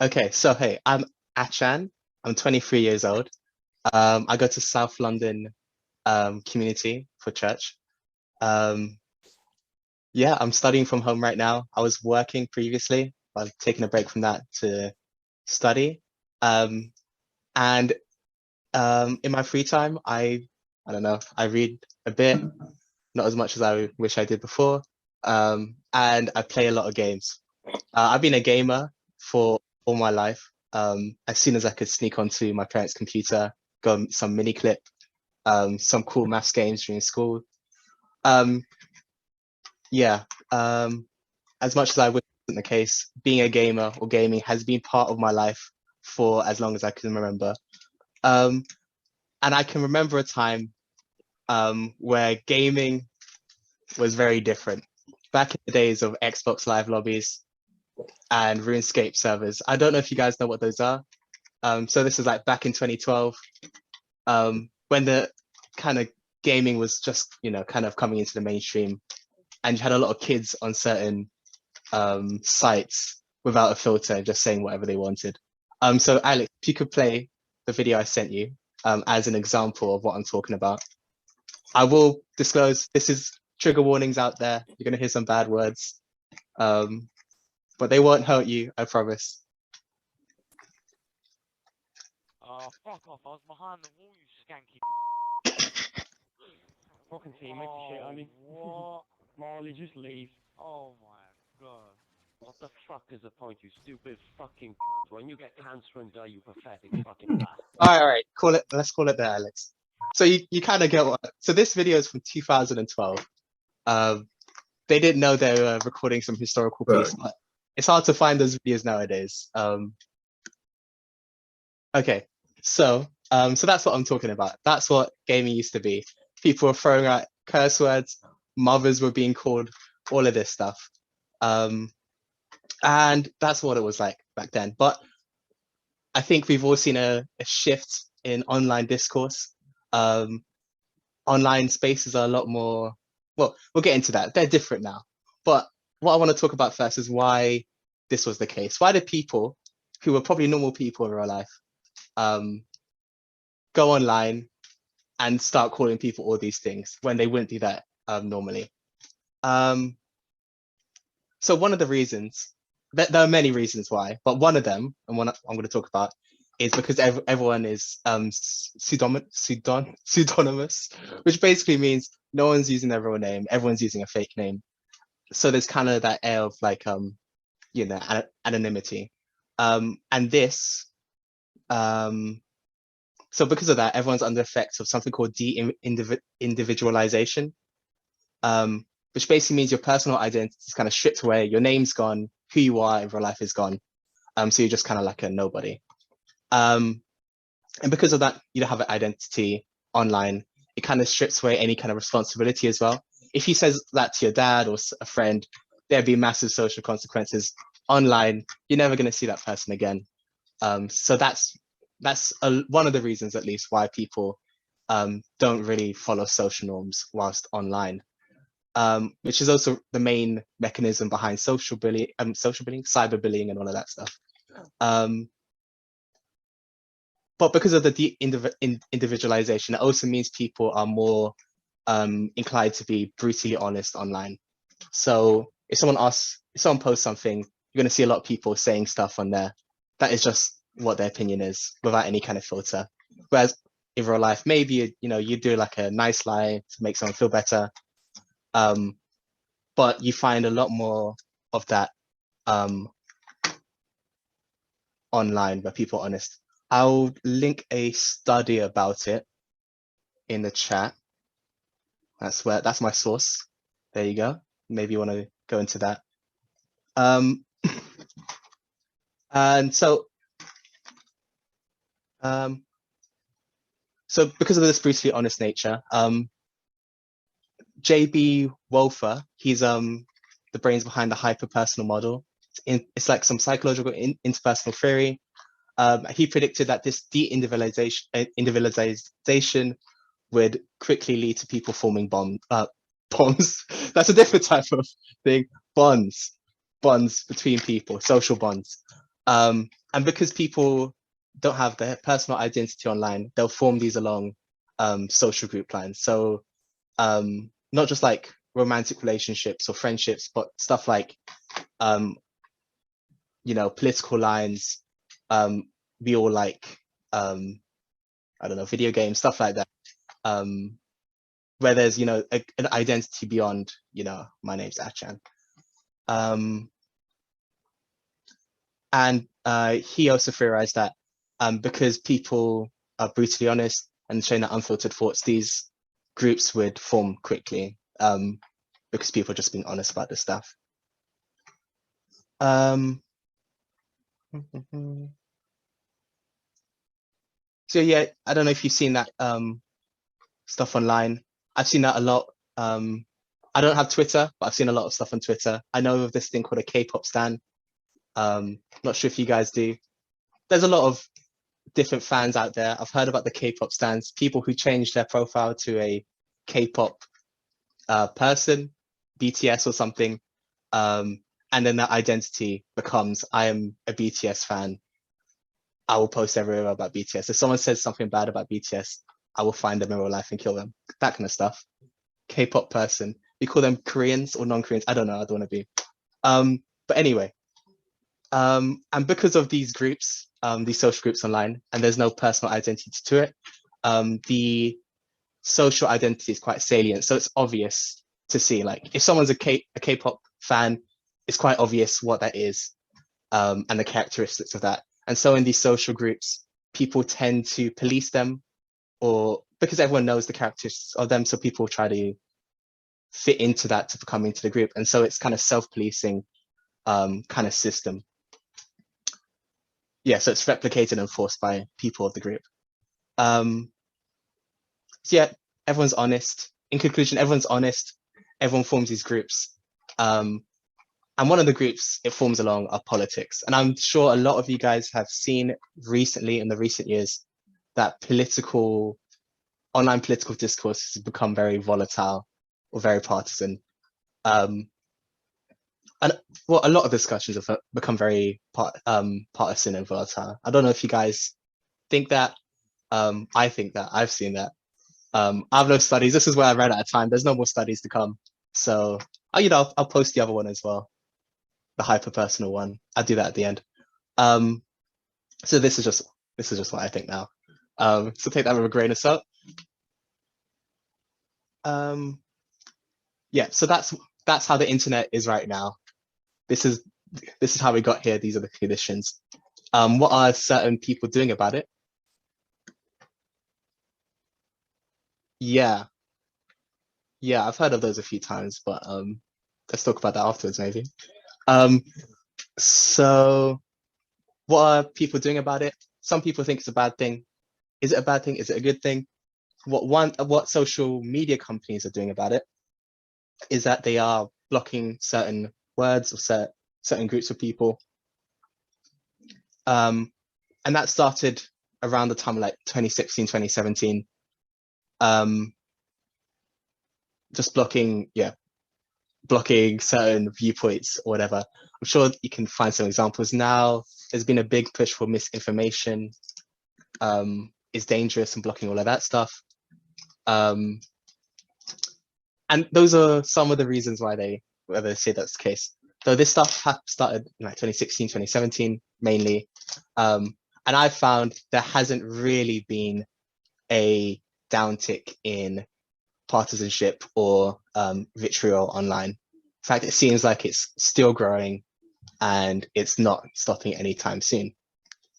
Okay, so hey, I'm Achan. I'm 23 years old. I go to South London community for church. Um, yeah, I'm studying from home right now. I was working previously. I've taken a break from that to study. Um, and in my free time, I don't know, I read a bit, not as much as I wish I did before. And I play a lot of games. I've been a gamer for all my life. As soon as I could sneak onto my parents' computer, go on some mini clip, some cool maths games during school. Um, yeah, as much as I wish it wasn't the case, being a gamer or gaming has been part of my life for as long as I can remember. Um, and I can remember a time where gaming was very different. Back in the days of Xbox Live lobbies and RuneScape servers. I don't know if you guys know what those are. So this is like back in 2012, when the kind of gaming was just, kind of coming into the mainstream, and you had a lot of kids on certain sites without a filter, just saying whatever they wanted. So Alex, if you could play the video I sent you as an example of what I'm talking about. I will disclose this is trigger warnings out there. You're gonna hear some bad words, but they won't hurt you, I promise. Oh, fuck off. I was behind the wall, you skanky cunt. Fucking team, make the shit, Ali. What? Marley, just leave. Oh my god. What the fuck is the point, you stupid fucking cunt? When you get cancer and die, you pathetic fucking bastard. All right, let's call it there, Alex. So you kind of get what. So this video is from 2012. They didn't know they were recording some historical piece, but it's hard to find those videos nowadays. Okay, so that's what I'm talking about. That's what gaming used to be. People were throwing out curse words, mothers were being called, all of this stuff. And that's what it was like back then. But I think we've all seen a shift in online discourse. Online spaces are a lot more, well, we'll get into that. They're different now. But what I want to talk about first is why this was the case. Why did people who were probably normal people in real life go online and start calling people all these things when they wouldn't do that normally? So one of the reasons, there are many reasons why, but one of them, and one I'm going to talk about, is because everyone is pseudonymous, which basically means no one's using their real name, everyone's using a fake name. So there's kind of that air of like, anonymity. And this, so because of that, everyone's under effects of something called de-individualization, which basically means your personal identity is kind of stripped away, your name's gone, who you are in real life is gone. So you're just kind of like a nobody. And because of that, you don't have an identity online. It kind of strips away any kind of responsibility as well. If he says that to your dad or a friend, there'd be massive social consequences. Online, you're never going to see that person again. So that's one of the reasons, at least, why people don't really follow social norms whilst online. Which is also the main mechanism behind social bullying, cyberbullying, and all of that stuff. But because of the de-individualization, it also means people are more inclined to be brutally honest online. So if someone posts something, you're going to see a lot of people saying stuff on there that is just what their opinion is without any kind of filter. Whereas in real life, maybe you do like a nice lie to make someone feel better. But you find a lot more of that online where people are honest. I'll link a study about it in the chat. That's my source. There you go. Maybe you want to go into that. And so because of this brutally honest nature, J.B. Wolfer, he's the brains behind the hyperpersonal model. It's like some psychological interpersonal theory. He predicted that this de-individualization would quickly lead to people forming bombs. That's a different type of thing. Bonds between people, social bonds. And because people don't have their personal identity online, they'll form these along social group lines. So not just like romantic relationships or friendships, but stuff like, you know, political lines. We all like, I don't know, video games, stuff like that. Where there's, you know, an identity beyond, you know, my name's Achan. And he also theorized that because people are brutally honest and showing that unfiltered thoughts, these groups would form quickly because people are just being honest about this stuff. So yeah, I don't know if you've seen that stuff online. I've seen that a lot. I don't have Twitter, but I've seen a lot of stuff on Twitter. I know of this thing called a K-pop stan. Not sure if you guys do. There's a lot of different fans out there. I've heard about the K-pop stans, people who change their profile to a K-pop person, BTS or something, and then that identity becomes, I am a BTS fan. I will post everywhere about BTS. If someone says something bad about BTS, I will find them in real life and kill them. That kind of stuff. K-pop person. We call them Koreans or non-Koreans. I don't know. I don't want to be. But anyway, and because of these groups, these social groups online, and there's no personal identity to it, the social identity is quite salient. So it's obvious to see, like, if someone's a K-pop fan, it's quite obvious what that is, and the characteristics of that. And so in these social groups, people tend to police them, or because everyone knows the characteristics of them, so people try to fit into that to come into the group. And so it's kind of self-policing kind of system. Yeah, so it's replicated and enforced by people of the group. So yeah, everyone's honest. In conclusion, everyone's honest. Everyone forms these groups. And one of the groups it forms along are politics. And I'm sure a lot of you guys have seen recently, in the recent years, that online political discourse has become very volatile or very partisan. And well, a lot of discussions have become very partisan and volatile. I don't know if you guys think that. I think that. I've seen that. I have no studies. This is where I read at a time. There's no more studies to come. So, you know, I'll post the other one as well, the hyper personal one. I'll do that at the end. So this is just what I think now. So take that with a grain of salt. Yeah, so that's how the internet is right now. This is how we got here. These are the conditions. What are certain people doing about it? Yeah, I've heard of those a few times, but let's talk about that afterwards, maybe. So what are people doing about it? Some people think it's a bad thing. Is it a bad thing? Is it a good thing? What social media companies are doing about it is that they are blocking certain words or certain groups of people. And that started around the time of like 2016, 2017. Just blocking certain viewpoints or whatever. I'm sure you can find some examples now. There's been a big push for misinformation is dangerous and blocking all of that stuff. And those are some of the reasons why they say that's the case. Though this stuff started in like 2016, 2017 mainly. And I found there hasn't really been a downtick in partisanship or vitriol online. In fact, it seems like it's still growing and it's not stopping anytime soon.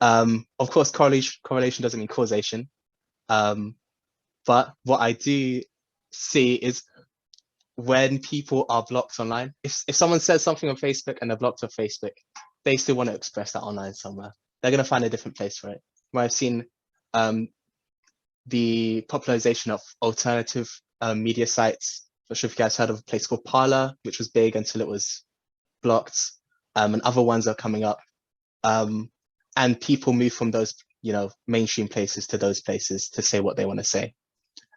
Of course, correlation doesn't mean causation. But what I do see is when people are blocked online, if someone says something on Facebook and they're blocked on Facebook, they still want to express that online somewhere. They're going to find a different place for it. Where I've seen the popularization of alternative media sites. I'm not sure if you guys heard of a place called Parler, which was big until it was blocked, and other ones are coming up. And people move from those, you know, mainstream places to those places to say what they want to say.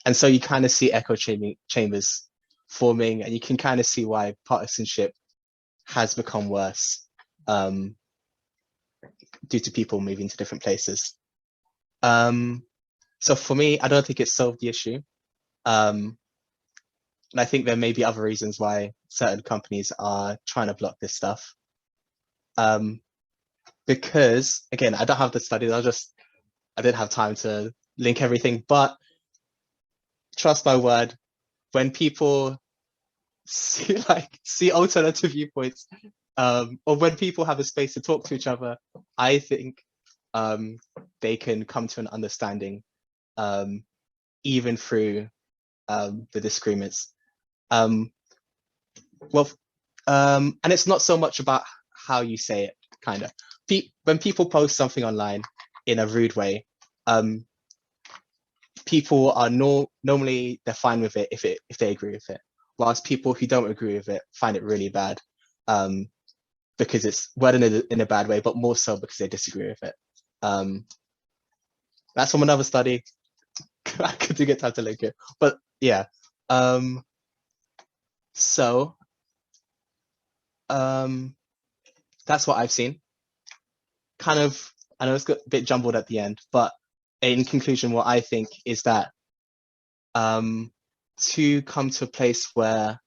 And so you kind of see echo chambers forming, and you can kind of see why partisanship has become worse. due to people moving to different places. So for me, I don't think it solved the issue. And I think there may be other reasons why certain companies are trying to block this stuff. Because again, I don't have the studies. I didn't have time to link everything, but trust my word, when people see alternative viewpoints, or when people have a space to talk to each other, I think they can come to an understanding, even through the disagreements. And it's not so much about how you say it, kind of. When people post something online in a rude way, people are normally they're fine with it if they agree with it, whilst people who don't agree with it find it really bad, because it's worded in a bad way, but more so because they disagree with it. That's from another study. I could get time to link it, but yeah. So that's what I've seen. Kind of, I know it's got a bit jumbled at the end, but in conclusion, what I think is that to come to a place where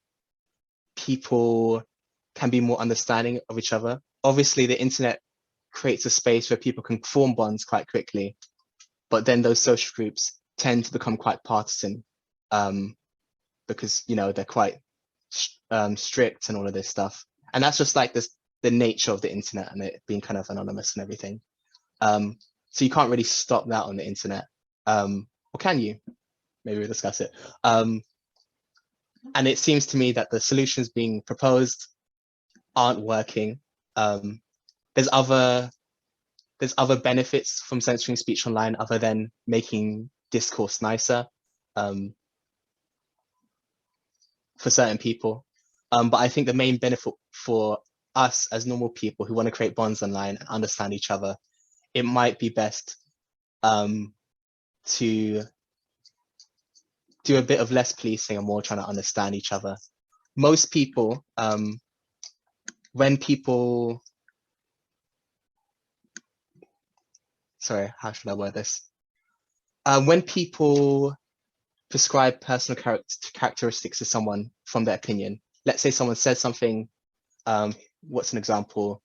people can be more understanding of each other. Obviously, the internet creates a space where people can form bonds quite quickly, but then those social groups tend to become quite partisan, because they're quite strict and all of this stuff. And that's just like the nature of the internet and it being kind of anonymous and everything. So you can't really stop that on the internet. Or can you? Maybe we'll discuss it. And it seems to me that the solutions being proposed aren't working. There's other benefits from censoring speech online other than making discourse nicer for certain people. But I think the main benefit for us as normal people who want to create bonds online and understand each other, it might be best to do a bit of less policing and more trying to understand each other. Most people, when people, sorry, how should I word this? When people prescribe personal characteristics to someone from their opinion, let's say someone says something, what's an example?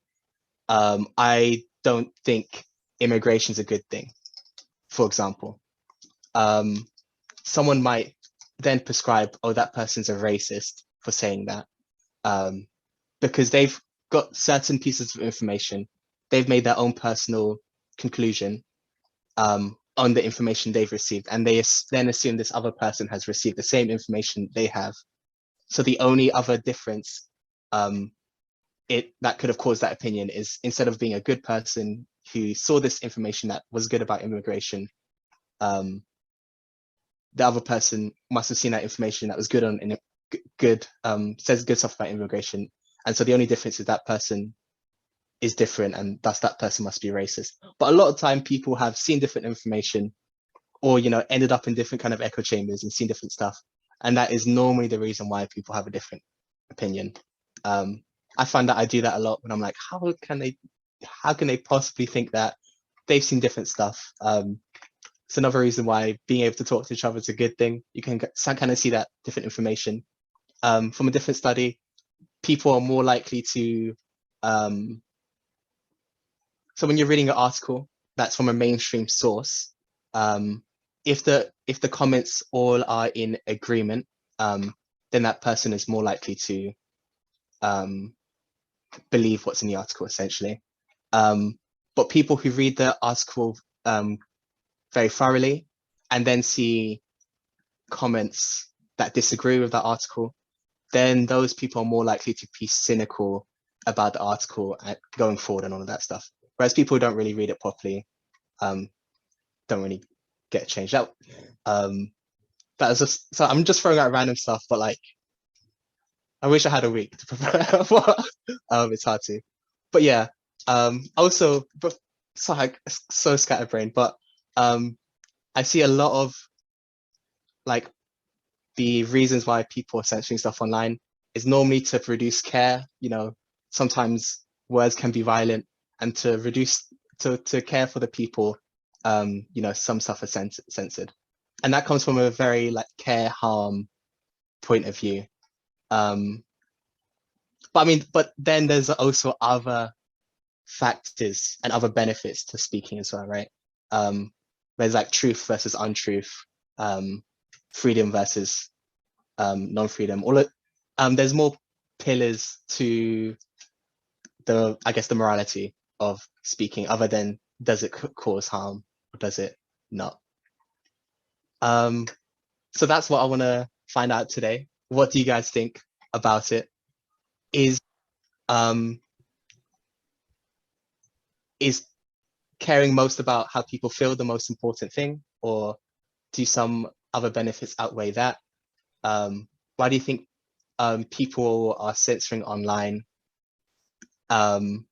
I don't think immigration is a good thing, for example. Someone might then prescribe, oh, that person's a racist for saying that, because they've got certain pieces of information. They've made their own personal conclusion on the information they've received, and they then assume this other person has received the same information they have. So the only other difference that could have caused that opinion is, instead of being a good person who saw this information that was good about immigration, the other person must have seen that information that was good says good stuff about immigration, and so the only difference is that person is different, and thus that person must be racist. But a lot of time, people have seen different information, or ended up in different kind of echo chambers and seen different stuff, and that is normally the reason why people have a different opinion. I find that I do that a lot when I'm like, how can they possibly think that? They've seen different stuff. It's another reason why being able to talk to each other is a good thing. You can kind of see that different information. From a different study, people are more likely to, so when you're reading an article that's from a mainstream source, if the comments all are in agreement, then that person is more likely to believe what's in the article, essentially. But people who read the article very thoroughly and then see comments that disagree with that article, then those people are more likely to be cynical about the article going forward and all of that stuff. Whereas people who don't really read it properly don't really get changed out. That is just, so I'm just throwing out random stuff, but like, I wish I had a week to prepare for. It's hard to, but yeah. Also, so scatterbrained, but I see a lot of like the reasons why people are censoring stuff online is normally to reduce care. Sometimes words can be violent, and to reduce to care for the people, you know, some stuff is censored, and that comes from a very like care harm point of view. But I mean, but then there's also other factors and other benefits to speaking as well, right? There's like truth versus untruth, freedom versus non-freedom. There's more pillars to the, I guess, the morality of speaking, other than does it cause harm or does it not? So that's what I want to find out today. What do you guys think about it? Is caring most about how people feel the most important thing, or do some other benefits outweigh that? Why do you think people are censoring online? And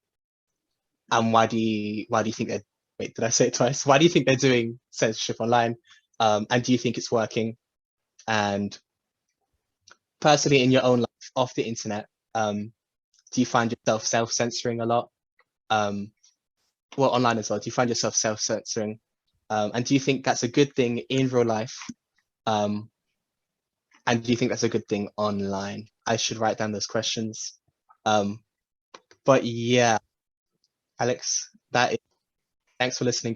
why do you think they're, wait, did I say it twice? Why do you think they're doing censorship online? And do you think it's working? And personally, in your own life off the internet, do you find yourself self-censoring a lot? Well, online as well, do you find yourself self-censoring? And do you think that's a good thing in real life? And do you think that's a good thing online? I should write down those questions. But yeah, Alex, thanks for listening.